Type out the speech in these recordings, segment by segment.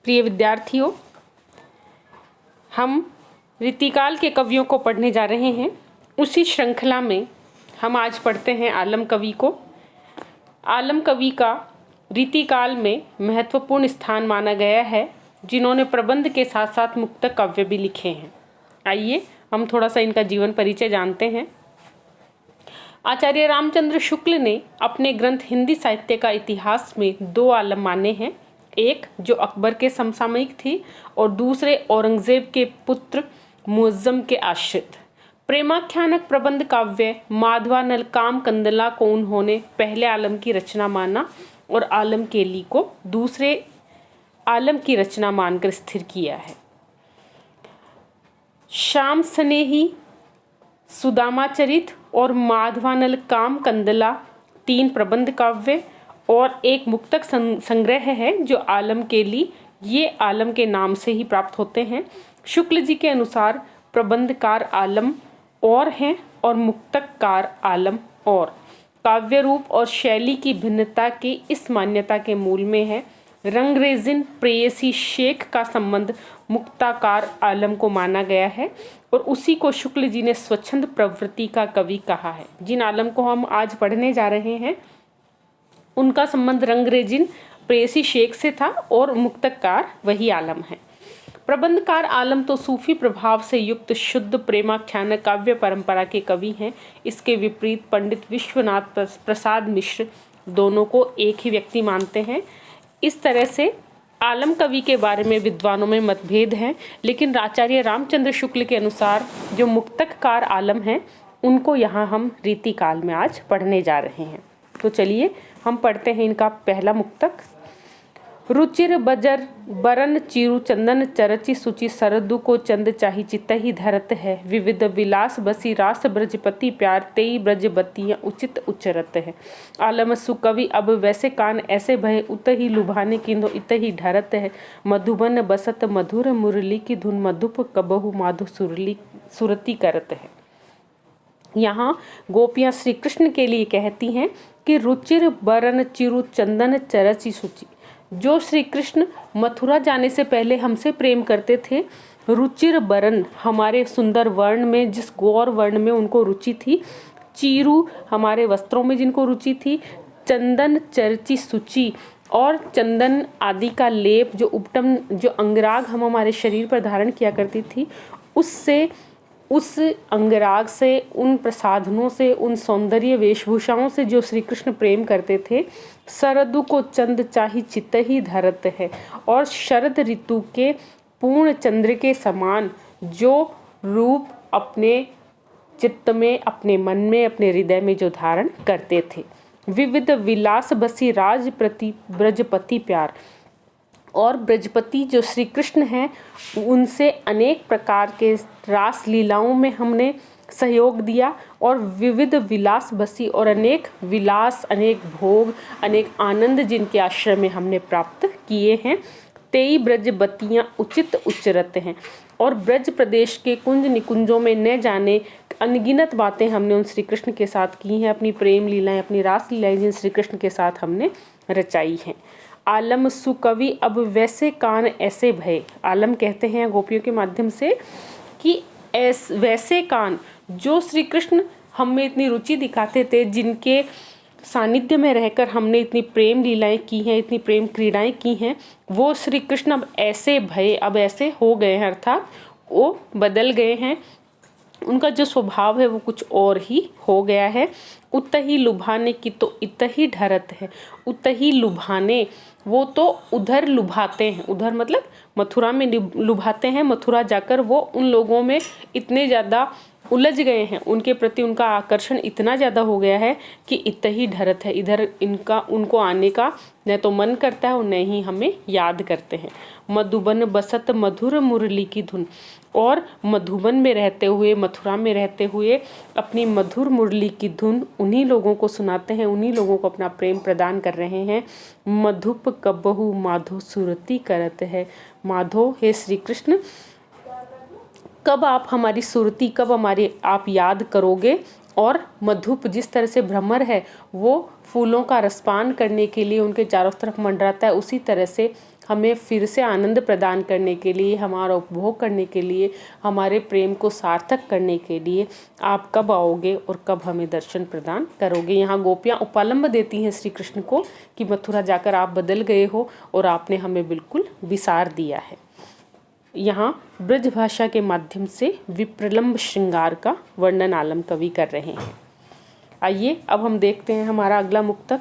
प्रिय विद्यार्थियों, हम रीतिकाल के कवियों को पढ़ने जा रहे हैं। उसी श्रृंखला में हम आज पढ़ते हैं आलम कवि को। आलम कवि का रीतिकाल में महत्वपूर्ण स्थान माना गया है, जिन्होंने प्रबंध के साथ साथ मुक्तक काव्य भी लिखे हैं। आइए हम थोड़ा सा इनका जीवन परिचय जानते हैं। आचार्य रामचंद्र शुक्ल ने अपने ग्रंथ हिंदी साहित्य का इतिहास में दो आलम माने हैं। एक जो अकबर के समसामयिक थी और दूसरे औरंगजेब के पुत्र मुअज्जम के आश्रित। प्रेमाख्यानक प्रबंध काव्य माधवानल काम कंदला को उन्होंने पहले आलम की रचना माना और आलम केली को दूसरे आलम की रचना मानकर स्थिर किया है। श्याम स्नेही, सुदामाचरित और माधवानल काम कंदला तीन प्रबंध काव्य और एक मुक्तक संग्रह है जो आलम केली, ये आलम के नाम से ही प्राप्त होते हैं। शुक्ल जी के अनुसार प्रबंधकार आलम और हैं और मुक्तककार आलम और। काव्य रूप और शैली की भिन्नता की इस मान्यता के मूल में है। रंगरेजिन प्रेयसी शेख का संबंध मुक्ताकार आलम को माना गया है और उसी को शुक्ल जी ने स्वच्छंद प्रवृत्ति का कवि कहा है। जिन आलम को हम आज पढ़ने जा रहे हैं उनका संबंध रंगरेजिन प्रेयसी शेख से था और मुक्तकार वही आलम है। प्रबंधकार आलम तो सूफी प्रभाव से युक्त शुद्ध प्रेमाख्यान काव्य परंपरा के कवि हैं। इसके विपरीत पंडित विश्वनाथ प्रसाद मिश्र दोनों को एक ही व्यक्ति मानते हैं। इस तरह से आलम कवि के बारे में विद्वानों में मतभेद हैं, लेकिन आचार्य रामचंद्र शुक्ल के अनुसार जो मुक्तककार आलम हैं उनको यहाँ हम रीतिकाल में आज पढ़ने जा रहे हैं। तो चलिए हम पढ़ते हैं इनका पहला मुक्तक। रुचिर बजर बरन चिरु चंदन चरचि सुचि सरदु को चंद चाही चित्तहि धरत है। विविध विलास बसी रास ब्रजपति प्यार तेई ब्रजबतियाँ उचित उच्चरत है। आलम सुकवि अब वैसे कान ऐसे भय उतहि लुभाने किंदो इतहि ढरत है। मधुबन बसत मधुर मुरली की धुन मधुप कबहु माधु सुरती करत है। यहाँ गोपियाँ श्री कृष्ण के लिए कहती हैं कि रुचिर बरन चिरु चंदन चरचि सुचि। जो श्री कृष्ण मथुरा जाने से पहले हमसे प्रेम करते थे, रुचिर बरन हमारे सुंदर वर्ण में, जिस गौर वर्ण में उनको रुचि थी, चीरू हमारे वस्त्रों में जिनको रुचि थी, चंदन चरचि सुचि और चंदन आदि का लेप जो उपटम जो अंगराग हम हमारे शरीर पर धारण किया करती थी, उससे उस अंगराग से, उन प्रसाधनों से, उन सौंदर्य वेशभूषाओं से जो श्री कृष्ण प्रेम करते थे। शरदु को चंद चाही चित्त ही धरत है और शरद ऋतु के पूर्ण चंद्र के समान जो रूप अपने चित्त में, अपने मन में, अपने हृदय में जो धारण करते थे। विविध विलास बसी राज प्रति ब्रजपति प्यार, और ब्रजपति जो श्री कृष्ण हैं उनसे अनेक प्रकार के रास लीलाओं में हमने सहयोग दिया और विविध विलास बसी और अनेक विलास, अनेक भोग, अनेक आनंद जिनके आश्रय में हमने प्राप्त किए हैं। तेई ब्रजबतियाँ उचित उच्चरत हैं और ब्रज प्रदेश के कुंज निकुंजों में न जाने अनगिनत बातें हमने उन श्री कृष्ण के साथ की हैं। अपनी प्रेम लीलाएं, अपनी रास लीलाएं जिन श्री कृष्ण के साथ हमने रचाई हैं। आलम सुकवि अब वैसे कान ऐसे भय। आलम कहते हैं गोपियों के माध्यम से कि वैसे कान जो श्री कृष्ण हम में इतनी रुचि दिखाते थे, जिनके सानिध्य में रहकर हमने इतनी प्रेम लीलाएं की हैं, इतनी प्रेम क्रीड़ाएं की हैं, वो श्री कृष्ण अब ऐसे भय, अब ऐसे हो गए हैं, अर्थात वो बदल गए हैं। उनका जो स्वभाव है वो कुछ और ही हो गया है। उतही लुभाने की तो इतही ढरत है। उतही लुभाने, वो तो उधर लुभाते हैं, उधर मतलब मथुरा में लुभाते हैं। मथुरा जाकर वो उन लोगों में इतने ज़्यादा उलझ गए हैं, उनके प्रति उनका आकर्षण इतना ज़्यादा हो गया है कि इतही ढरत है। इधर इनका उनको आने का न तो मन करता है और न ही हमें याद करते हैं। मधुबन बसत मधुर मुरली की धुन, और मधुबन में रहते हुए, मथुरा में रहते हुए अपनी मधुर मुरली की धुन उन्हीं लोगों को सुनाते हैं, उन्हीं लोगों को अपना प्रेम प्रदान कर रहे हैं। मधुप कबहु माधो सुरती करत है। माधो, हे श्री कृष्ण, कब आप हमारी सुरती, कब हमारी आप याद करोगे और मधुप जिस तरह से भ्रमर है वो फूलों का रसपान करने के लिए उनके चारों तरफ मंडराता है, उसी तरह से हमें फिर से आनंद प्रदान करने के लिए, हमारा उपभोग करने के लिए, हमारे प्रेम को सार्थक करने के लिए आप कब आओगे और कब हमें दर्शन प्रदान करोगे। यहाँ गोपियाँ उपालंब देती हैं श्री कृष्ण को कि मथुरा जाकर आप बदल गए हो और आपने हमें बिल्कुल विसार दिया है। यहाँ ब्रज भाषा के माध्यम से विप्रलंब श्रृंगार का वर्णन आलम कवि कर रहे हैं। आइए अब हम देखते हैं हमारा अगला मुक्तक।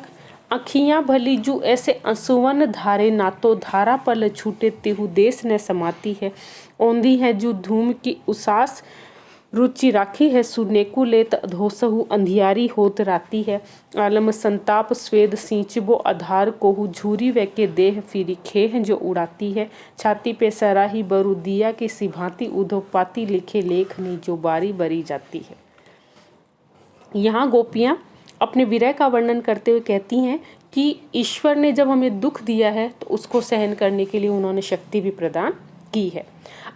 अखियाँ भली जू ऐसे अंसुवन धारे, ना तो धारा पल छूटे तिहु देश न समाती है। औंधी है जू धूम की उसास, रुचि राखी है सुनेकु लेत अधोसहु अंधियारी होत राती है। आलम संताप स्वेद सींचबो आधार कोहु, झूरी वे के देह फिरी खेह जो उड़ाती है। छाती पे सराही बरु दिया की सी भांति, उधो पाती लिखे लेखनी जो बारी बरी जाती है। यहाँ गोपियाँ अपने विरह का वर्णन करते हुए कहती हैं कि ईश्वर ने जब हमें दुख दिया है तो उसको सहन करने के लिए उन्होंने शक्ति भी प्रदान की है।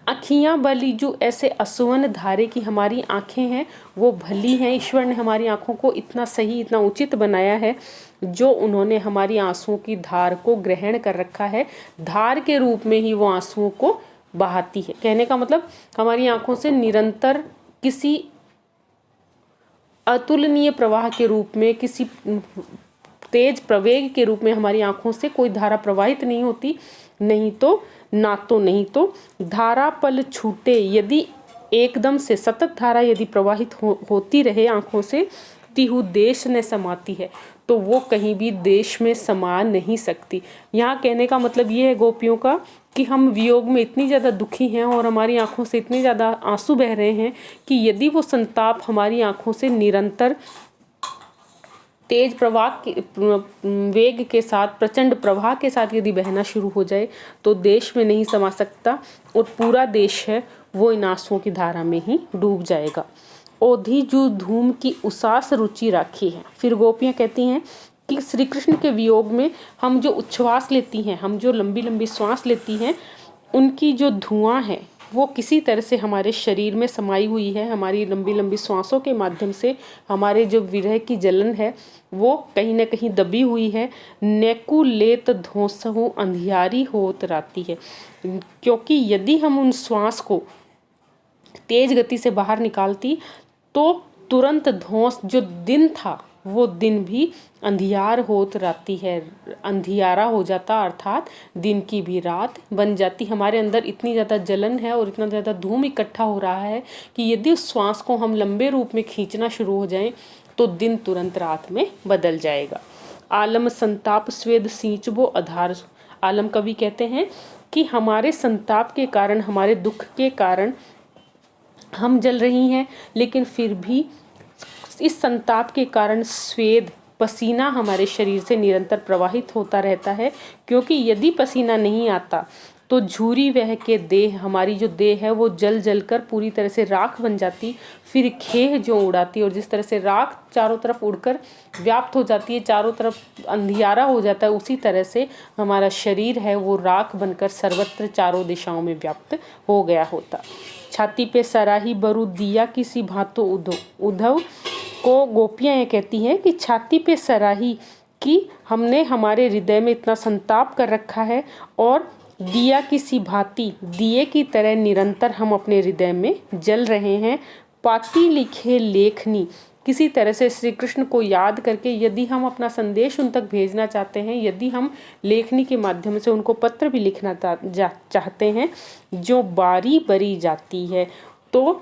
अखियाँ भली जो ऐसे असुवन धारे की हमारी आँखें हैं वो भली हैं। ईश्वर ने हमारी आँखों को इतना सही, इतना उचित बनाया है जो उन्होंने हमारी आंसुओं की धार को ग्रहण कर रखा है। धार के रूप में ही वो आंसुओं को बहाती है। कहने का मतलब हमारी आँखों से निरंतर किसी अतुलनीय प्रवाह के रूप में, किसी तेज प्रवेग के रूप में हमारी आँखों से कोई धारा प्रवाहित नहीं होती। नहीं तो धारा पल छूटे, यदि एकदम से सतत धारा यदि प्रवाहित होती रहे आँखों से, तिहु देश ने समाती है, तो वो कहीं भी देश में समा नहीं सकती। यहाँ कहने का मतलब ये है गोपियों का कि हम वियोग में इतनी ज़्यादा दुखी हैं और हमारी आंखों से इतने ज़्यादा आंसू बह रहे हैं कि यदि वो संताप हमारी आंखों से निरंतर तेज प्रवाह के वेग के साथ, प्रचंड प्रवाह के साथ यदि बहना शुरू हो जाए तो देश में नहीं समा सकता और पूरा देश है वो इन आंसुओं की धारा में ही डूब जाएगा। ओधी जू धूम की उसास रुचि राखी है। फिर गोपियाँ कहती हैं कि श्री कृष्ण के वियोग में हम जो उच्छ्वास लेती हैं, हम जो लंबी लंबी श्वास लेती हैं, उनकी जो धुआं है वो किसी तरह से हमारे शरीर में समाई हुई है। हमारी लंबी लंबी श्वासों के माध्यम से हमारे जो विरह की जलन है वो कहीं ना कहीं दबी हुई है। नेकु लेत धोसहु अंधियारी होत राती है, क्योंकि यदि हम उन श्वास को तेज गति से बाहर निकालती तो तुरंत धौंस जो दिन था वो दिन भी अंधियार होत राती है, अंधियारा हो जाता, अर्थात दिन की भी रात बन जाती। हमारे अंदर इतनी ज़्यादा जलन है और इतना ज़्यादा धूम इकट्ठा हो रहा है कि यदि उस श्वास को हम लंबे रूप में खींचना शुरू हो जाएं तो दिन तुरंत रात में बदल जाएगा। आलम संताप स्वेद सींचबो आधार। आलम कवि कहते हैं कि हमारे संताप के कारण, हमारे दुख के कारण हम जल रही हैं, लेकिन फिर भी इस संताप के कारण स्वेद, पसीना हमारे शरीर से निरंतर प्रवाहित होता रहता है, क्योंकि यदि पसीना नहीं आता तो झूरी वह के देह, हमारी जो देह है वो जल जल कर पूरी तरह से राख बन जाती, फिर खेह जो उड़ाती। और जिस तरह से राख चारों तरफ उड़कर व्याप्त हो जाती है, चारों तरफ अंधियारा हो जाता है, उसी तरह से हमारा शरीर है वो राख बनकर सर्वत्र चारों दिशाओं में व्याप्त हो गया होता। छाती पे सराही बरु दिया किसी भांतो उद्धव को गोपियाँ ये कहती हैं कि छाती पे सराही कि हमने हमारे हृदय में इतना संताप कर रखा है और दिया किसी भांति, दिए की तरह निरंतर हम अपने हृदय में जल रहे हैं। पाती लिखे लेखनी, किसी तरह से श्री कृष्ण को याद करके यदि हम अपना संदेश उन तक भेजना चाहते हैं, यदि हम लेखनी के माध्यम से उनको पत्र भी लिखना चाहते हैं, जो बारी बरी जाती है, तो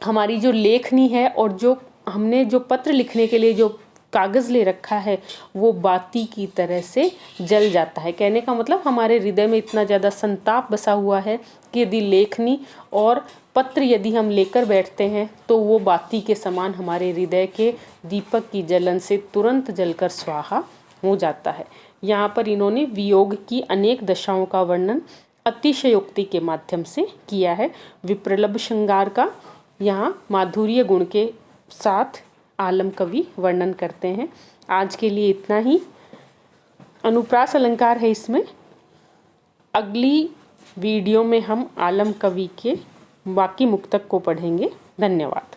हमारी जो लेखनी है और जो हमने जो पत्र लिखने के लिए जो कागज़ ले रखा है वो बाती की तरह से जल जाता है। कहने का मतलब हमारे हृदय में इतना ज़्यादा संताप बसा हुआ है कि यदि लेखनी और पत्र यदि हम लेकर बैठते हैं तो वो बाती के समान हमारे हृदय के दीपक की जलन से तुरंत जलकर स्वाहा हो जाता है। यहाँ पर इन्होंने वियोग की अनेक दशाओं का वर्णन अतिशयोक्ति के माध्यम से किया है। विप्रलभ श्रृंगार का यहाँ माधुर्य गुण के साथ आलम कवि वर्णन करते हैं। आज के लिए इतना ही। अनुप्रास अलंकार है इसमें। अगली वीडियो में हम आलम कवि के बाकी मुक्तक को पढ़ेंगे। धन्यवाद।